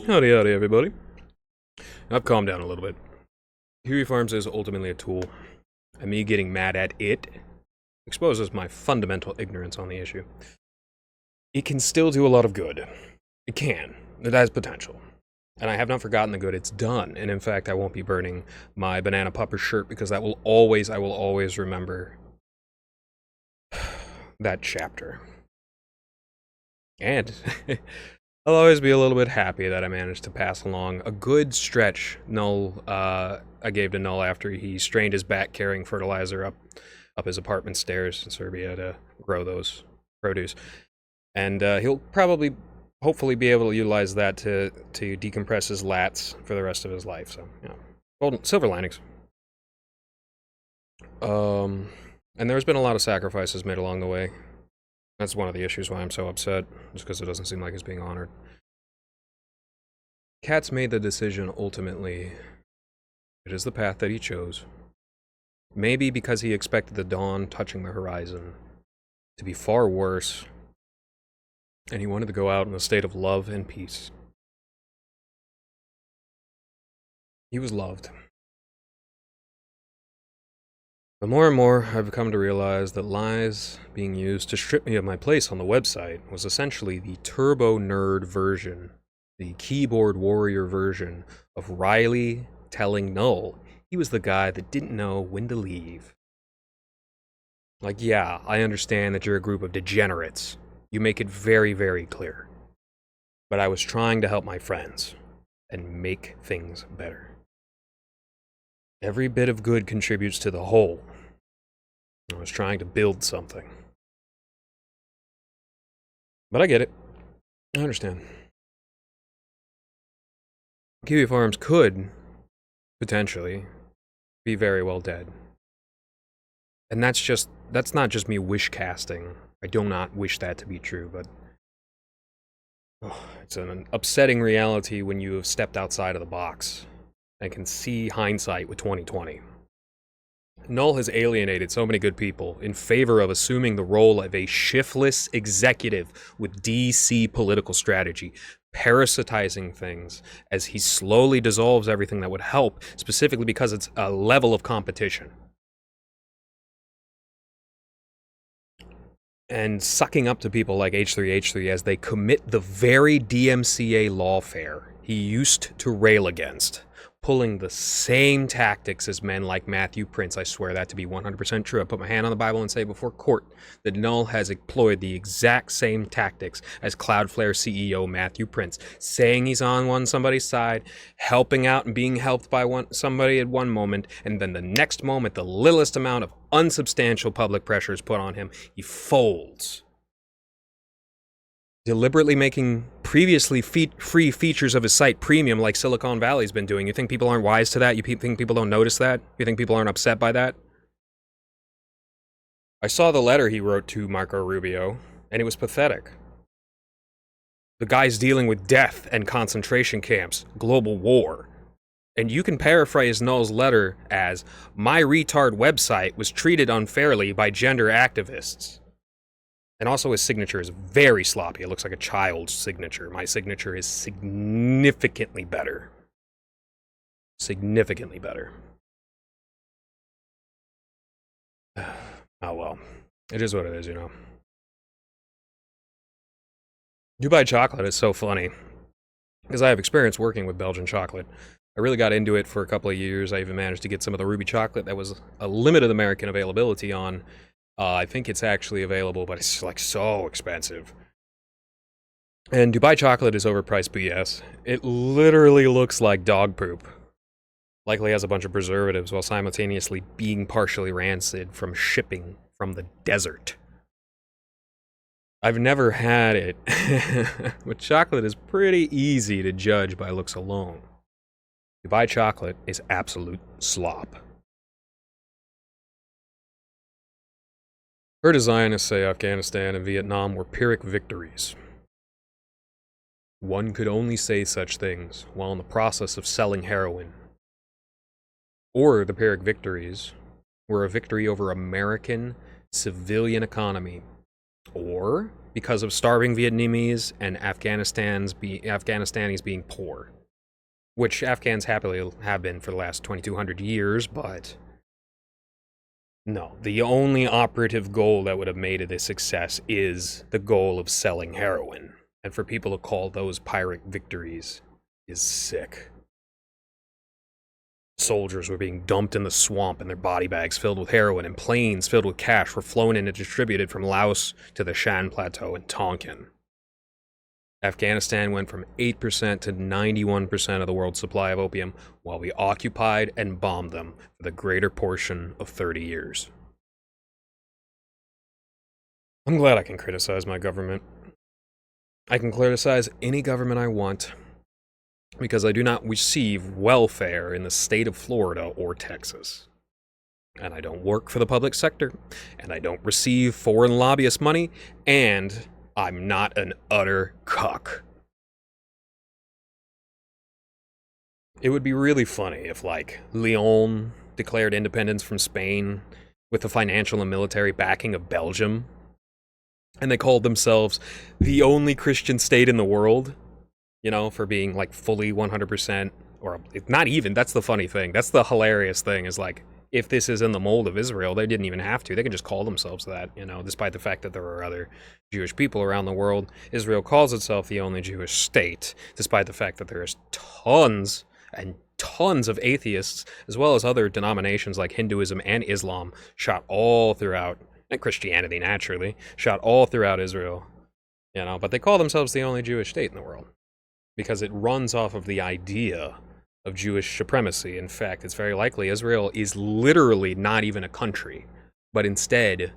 Howdy, howdy, everybody. I've calmed down a little bit. Huey Farms is ultimately a tool, and me getting mad at it exposes my fundamental ignorance on the issue. It can still do a lot of good. It can. It has potential. And I have not forgotten the good it's done. And in fact, I won't be burning my banana pupper shirt because I will always remember that chapter. And I'll always be a little bit happy that I managed to pass along a good stretch I gave to Null after he strained his back carrying fertilizer up his apartment stairs in Serbia to grow those produce. And he'll hopefully be able to utilize that to decompress his lats for the rest of his life. So, silver linings. And there's been a lot of sacrifices made along the way. That's one of the issues why I'm so upset, just because it doesn't seem like it's being honored. Katz made the decision ultimately. It is the path that he chose. Maybe because he expected the dawn touching the horizon to be far worse, and he wanted to go out in a state of love and peace. He was loved. But more and more, I've come to realize that lies being used to strip me of my place on the website was essentially the turbo nerd version, the keyboard warrior version of Riley telling Null he was the guy that didn't know when to leave. Like, yeah, I understand that you're a group of degenerates. You make it very, very clear. But I was trying to help my friends and make things better. Every bit of good contributes to the whole. I was trying to build something. But I get it. I understand. Kiwi Farms could, potentially, be very well dead. And that's not just me wish casting. I do not wish that to be true, but it's an upsetting reality when you have stepped outside of the box and can see hindsight with 2020. Null has alienated so many good people in favor of assuming the role of a shiftless executive with DC political strategy, parasitizing things as he slowly dissolves everything that would help, specifically because it's a level of competition. And sucking up to people like H3H3 as they commit the very DMCA lawfare he used to rail against, pulling the same tactics as men like Matthew Prince. I swear that to be 100% true. I put my hand on the Bible and say before court that Null has employed the exact same tactics as Cloudflare CEO Matthew Prince, saying he's on somebody's side, helping out and being helped by somebody at one moment, and then the next moment, the littlest amount of unsubstantial public pressure is put on him, he folds. Deliberately making previously free features of his site premium like Silicon Valley's been doing. You think people aren't wise to that? You think people don't notice that? You think people aren't upset by that? I saw the letter he wrote to Marco Rubio, and it was pathetic. The guy's dealing with death and concentration camps, global war. And you can paraphrase Null's letter as, "My retard website was treated unfairly by gender activists." And also his signature is very sloppy. It looks like a child's signature. My signature is significantly better. Significantly better. Oh well. It is what it is, you know. Dubai chocolate is so funny. Because I have experience working with Belgian chocolate. I really got into it for a couple of years. I even managed to get some of the Ruby chocolate that was a limited American availability on. I think it's actually available, but it's like so expensive. And Dubai chocolate is overpriced BS. It literally looks like dog poop. Likely has a bunch of preservatives while simultaneously being partially rancid from shipping from the desert. I've never had it, but chocolate is pretty easy to judge by looks alone. Dubai chocolate is absolute slop. Her Zionists say Afghanistan and Vietnam were Pyrrhic victories. One could only say such things while in the process of selling heroin. Or the Pyrrhic victories were a victory over American civilian economy. Or because of starving Vietnamese and Afghanistanis being poor, which Afghans happily have been for the last 2,200 years, but no, the only operative goal that would have made it a success is the goal of selling heroin. And for people to call those Pyrrhic victories is sick. Soldiers were being dumped in the swamp and their body bags filled with heroin, and planes filled with cash were flown in and distributed from Laos to the Shan Plateau and Tonkin. Afghanistan went from 8% to 91% of the world's supply of opium, while we occupied and bombed them for the greater portion of 30 years. I'm glad I can criticize my government. I can criticize any government I want, because I do not receive welfare in the state of Florida or Texas. And I don't work for the public sector, and I don't receive foreign lobbyist money, and I'm not an utter cuck. It would be really funny if, like, Leon declared independence from Spain with the financial and military backing of Belgium, and they called themselves the only Christian state in the world, you know, for being, like, fully 100%, or not even, that's the funny thing. That's the hilarious thing, is, like, if this is in the mold of Israel, they didn't even have to. They can just call themselves that, you know, despite the fact that there are other Jewish people around the world. Israel calls itself the only Jewish state, despite the fact that there is tons and tons of atheists, as well as other denominations like Hinduism and Islam, shot all throughout, and Christianity naturally, shot all throughout Israel, you know, but they call themselves the only Jewish state in the world, because it runs off of the idea of Jewish supremacy. In fact, it's very likely Israel is literally not even a country, but instead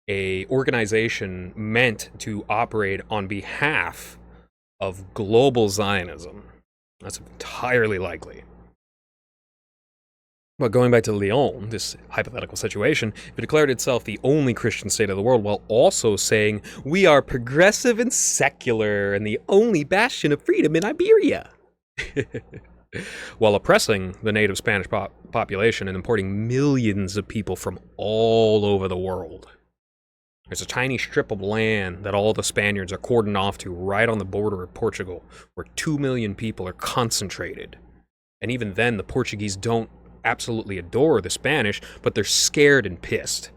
a organization meant to operate on behalf of global Zionism. That's entirely likely. But going back to Lyon, this hypothetical situation, if it declared itself the only Christian state of the world while also saying, we are progressive and secular and the only bastion of freedom in Iberia, while oppressing the native Spanish population and importing millions of people from all over the world. There's a tiny strip of land that all the Spaniards are cordoned off to right on the border of Portugal, where 2 million people are concentrated. And even then, the Portuguese don't absolutely adore the Spanish, but they're scared and pissed.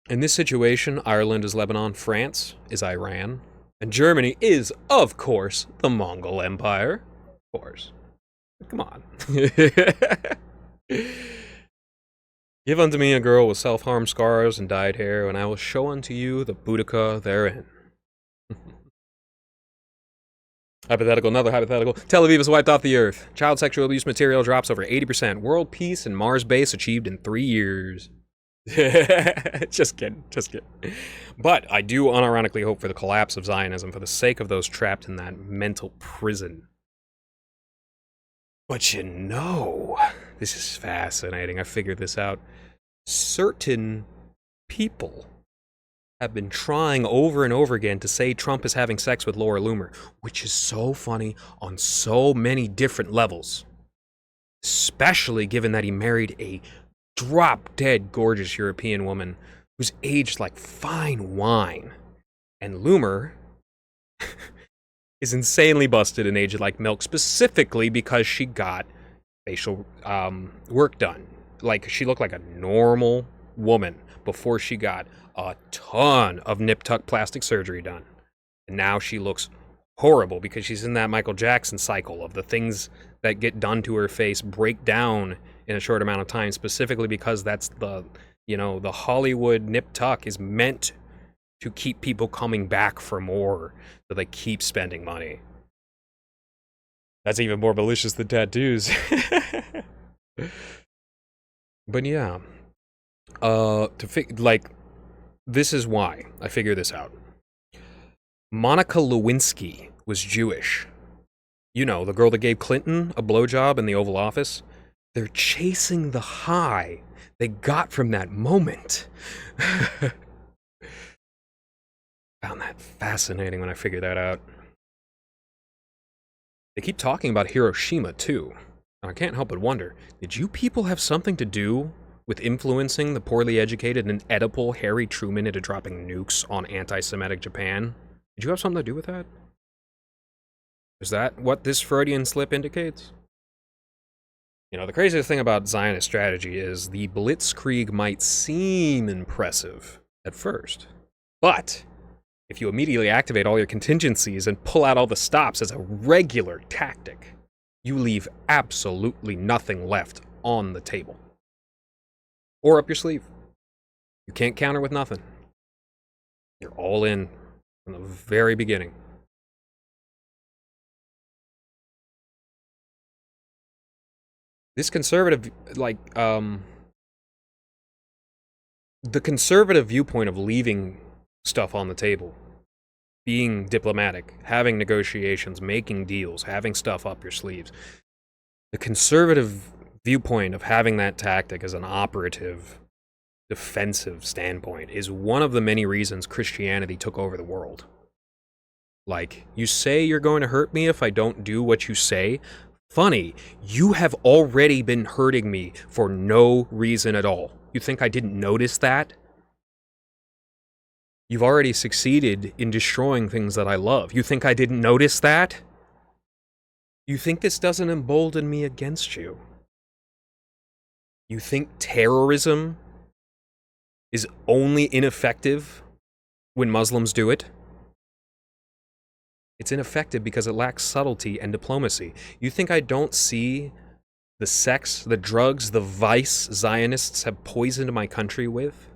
In this situation, Ireland is Lebanon, France is Iran, and Germany is, of course, the Mongol Empire. Of course. Come on. Give unto me a girl with self-harm scars and dyed hair, and I will show unto you the Boudica therein. Hypothetical, another hypothetical. Tel Aviv is wiped off the earth. Child sexual abuse material drops over 80%. World peace and Mars base achieved in 3 years. Just kidding. But I do unironically hope for the collapse of Zionism for the sake of those trapped in that mental prison. But you know, this is fascinating. I figured this out. Certain people have been trying over and over again to say Trump is having sex with Laura Loomer, which is so funny on so many different levels. Especially given that he married a drop-dead gorgeous European woman who's aged like fine wine. And Loomer is insanely busted and aged like milk, specifically because she got facial work done. Like, she looked like a normal woman before she got a ton of nip-tuck plastic surgery done. And now she looks horrible because she's in that Michael Jackson cycle of the things that get done to her face break down in a short amount of time, specifically because that's the Hollywood nip-tuck is meant to keep people coming back for more, so they keep spending money. That's even more malicious than tattoos. But yeah, this is why I figured this out. Monica Lewinsky was Jewish. You know, the girl that gave Clinton a blowjob in the Oval Office. They're chasing the high they got from that moment. Found that fascinating when I figured that out. They keep talking about Hiroshima, too. And I can't help but wonder, did you people have something to do with influencing the poorly educated and Oedipal Harry Truman into dropping nukes on anti-Semitic Japan? Did you have something to do with that? Is that what this Freudian slip indicates? You know, the craziest thing about Zionist strategy is the blitzkrieg might seem impressive at first, but if you immediately activate all your contingencies and pull out all the stops as a regular tactic, you leave absolutely nothing left on the table. Or up your sleeve. You can't counter with nothing. You're all in from the very beginning. This conservative, the conservative viewpoint of leaving stuff on the table, being diplomatic, having negotiations, making deals, having stuff up your sleeves. The conservative viewpoint of having that tactic as an operative, defensive standpoint is one of the many reasons Christianity took over the world. Like, you say you're going to hurt me if I don't do what you say? Funny, you have already been hurting me for no reason at all. You think I didn't notice that? You've already succeeded in destroying things that I love. You think I didn't notice that? You think this doesn't embolden me against you? You think terrorism is only ineffective when Muslims do it? It's ineffective because it lacks subtlety and diplomacy. You think I don't see the sex, the drugs, the vice Zionists have poisoned my country with?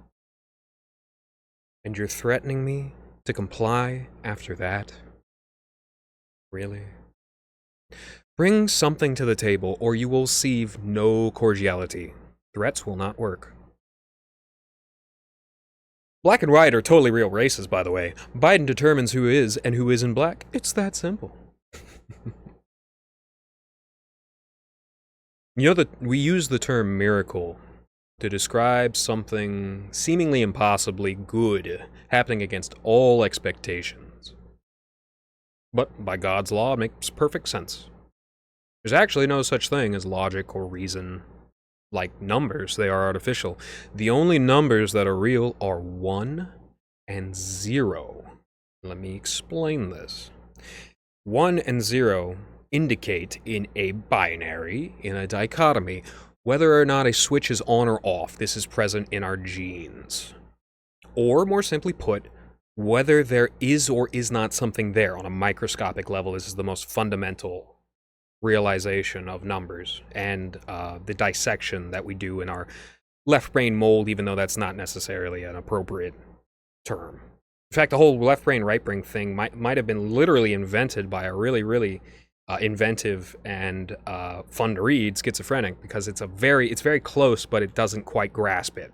And you're threatening me to comply after that? Really? Bring something to the table, or you will receive no cordiality. Threats will not work. Black and white are totally real races, by the way. Biden determines who is and who isn't black. It's that simple. You know that we use the term miracle to describe something seemingly impossibly good happening against all expectations. But by God's law, it makes perfect sense. There's actually no such thing as logic or reason. Like numbers, they are artificial. The only numbers that are real are 1 and 0. Let me explain this. 1 and 0 indicate in a binary, in a dichotomy, whether or not a switch is on or off. This is present in our genes. Or, more simply put, whether there is or is not something there on a microscopic level. This is the most fundamental realization of numbers and the dissection that we do in our left brain mold, even though that's not necessarily an appropriate term. In fact, the whole left brain, right brain thing might have been literally invented by a really inventive and fun to read schizophrenic, because it's very close, but it doesn't quite grasp it.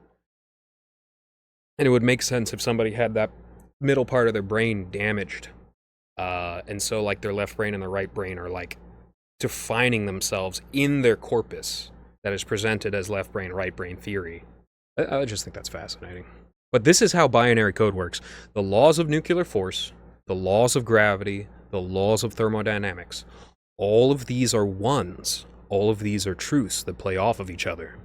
And it would make sense if somebody had that middle part of their brain damaged, and so like their left brain and their right brain are like defining themselves in their corpus that is presented as left brain, right brain theory. I just think that's fascinating. But this is how binary code works. The laws of nuclear force, the laws of gravity, the laws of thermodynamics, all of these are ones. All of these are truths that play off of each other.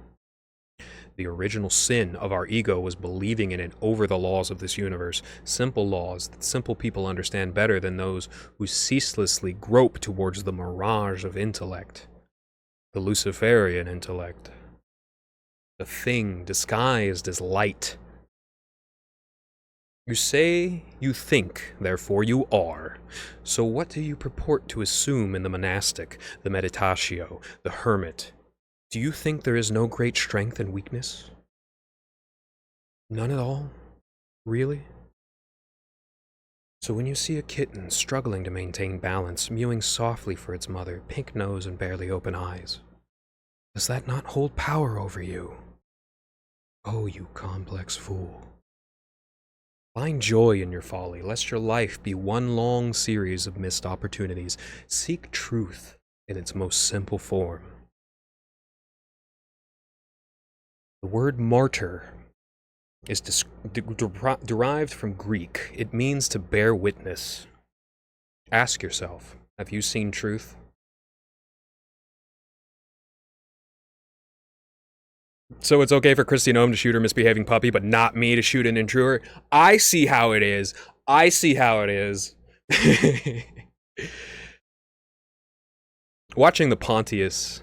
The original sin of our ego was believing in it over the laws of this universe, simple laws that simple people understand better than those who ceaselessly grope towards the mirage of intellect, the Luciferian intellect, the thing disguised as light. You say you think, therefore you are. So what do you purport to assume in the monastic, the meditatio, the hermit? Do you think there is no great strength and weakness? None at all? Really? So when you see a kitten struggling to maintain balance, mewing softly for its mother, pink nose and barely open eyes, does that not hold power over you? Oh, you complex fool. Find joy in your folly, lest your life be one long series of missed opportunities. Seek truth in its most simple form. The word martyr is derived from Greek. It means to bear witness. Ask yourself, have you seen truth? So it's okay for Christy Nome to shoot her misbehaving puppy, but not me to shoot an intruder? I see how it is. I see how it is. Watching the Pontius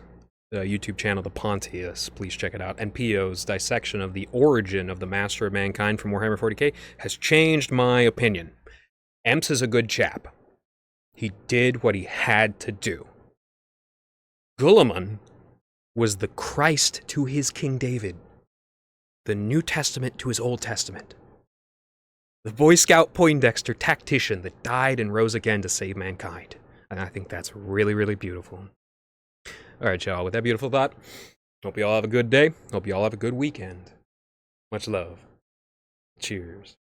YouTube channel, the Pontius, please check it out, and Pio's dissection of the origin of the Master of Mankind from Warhammer 40k has changed my opinion. Emps is a good chap. He did what he had to do. Guilliman was the Christ to his King David, the New Testament to his Old Testament, the Boy Scout Poindexter tactician that died and rose again to save mankind. And I think that's really, really beautiful. All right, y'all, with that beautiful thought, hope you all have a good day. Hope you all have a good weekend. Much love. Cheers.